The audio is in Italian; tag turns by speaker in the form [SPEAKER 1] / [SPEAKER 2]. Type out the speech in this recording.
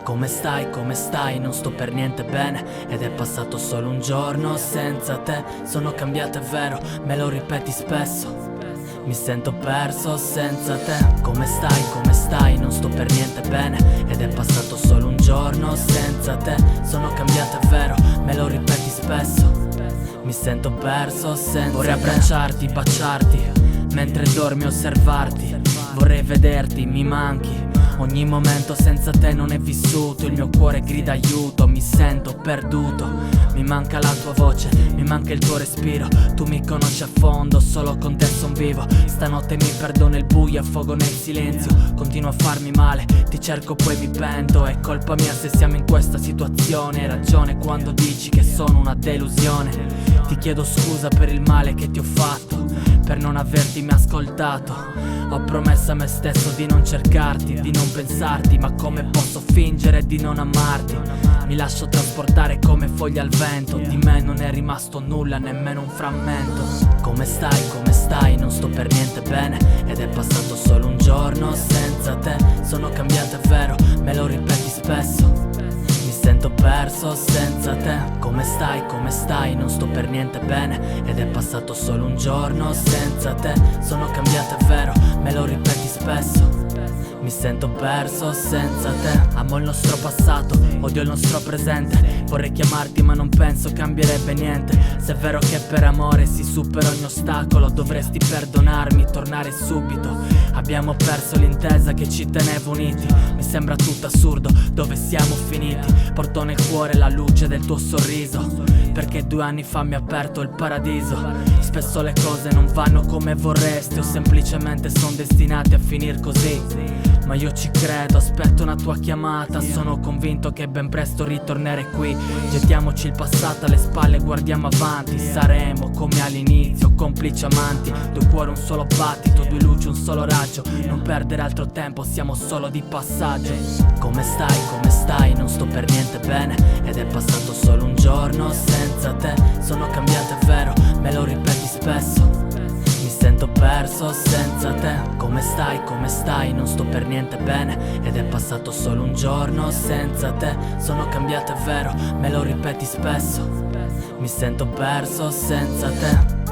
[SPEAKER 1] Come stai, come stai? Non sto per niente bene ed è passato solo un giorno senza te. Sono cambiato, è vero, me lo ripeti spesso. Mi sento perso senza te. Come stai? Non sto per niente bene ed è passato solo un giorno senza te. Sono cambiato, è vero, me lo ripeti spesso. Mi sento perso senza te. Vorrei abbracciarti, baciarti, mentre dormi osservarti. Vorrei vederti, mi manchi. Ogni momento senza te non è vissuto. Il mio cuore grida aiuto, mi sento perduto. Mi manca la tua voce, mi manca il tuo respiro. Tu mi conosci a fondo, solo con te son vivo. Stanotte mi perdono il buio, affogo nel silenzio. Continuo a farmi male, ti cerco poi mi pento. È colpa mia se siamo in questa situazione. Hai ragione quando dici che sono una delusione. Ti chiedo scusa per il male che ti ho fatto, per non averti mai ascoltato. Ho promesso a me stesso di non cercarti, di non pensarti, ma come posso fingere di non amarti? Mi lascio trasportare come foglie al vento. Di me non è rimasto nulla, nemmeno un frammento. Come stai? Non sto per niente bene ed è passato solo un giorno senza te. Sono cambiato, è vero, me lo ripeti spesso. Mi sento perso senza te. Come stai? Non sto per niente bene ed è passato solo un giorno senza te. Sono cambiato, è vero, me lo ripeti spesso. Mi sento perso senza te. Amo il nostro passato, odio il nostro presente. Vorrei chiamarti ma non penso cambierebbe niente. Se è vero che per amore si supera ogni ostacolo, dovresti perdonarmi, tornare subito. Abbiamo perso l'intesa che ci teneva uniti. Mi sembra tutto assurdo, dove siamo finiti? Porto nel cuore la luce del tuo sorriso, perché 2 anni fa mi ha aperto il paradiso. Spesso le cose non vanno come vorresti, o semplicemente son destinate a finir così. Ma io ci credo, aspetto una tua chiamata. Sono convinto che ben presto ritornerai qui. Gettiamoci il passato alle spalle, guardiamo avanti. Saremo come all'inizio, complici amanti. 2 cuori, un solo battito, 2 luci, un solo raggio. Non perdere altro tempo, siamo solo di passaggio. Come stai? Non sto per niente bene ed è passato solo un giorno senza te. Sono cambiato, è vero, me lo ripeti spesso. Mi sento perso senza te. Come stai? Non sto per niente bene ed è passato solo un giorno senza te. Sono cambiato, è vero, me lo ripeti spesso. Mi sento perso senza te.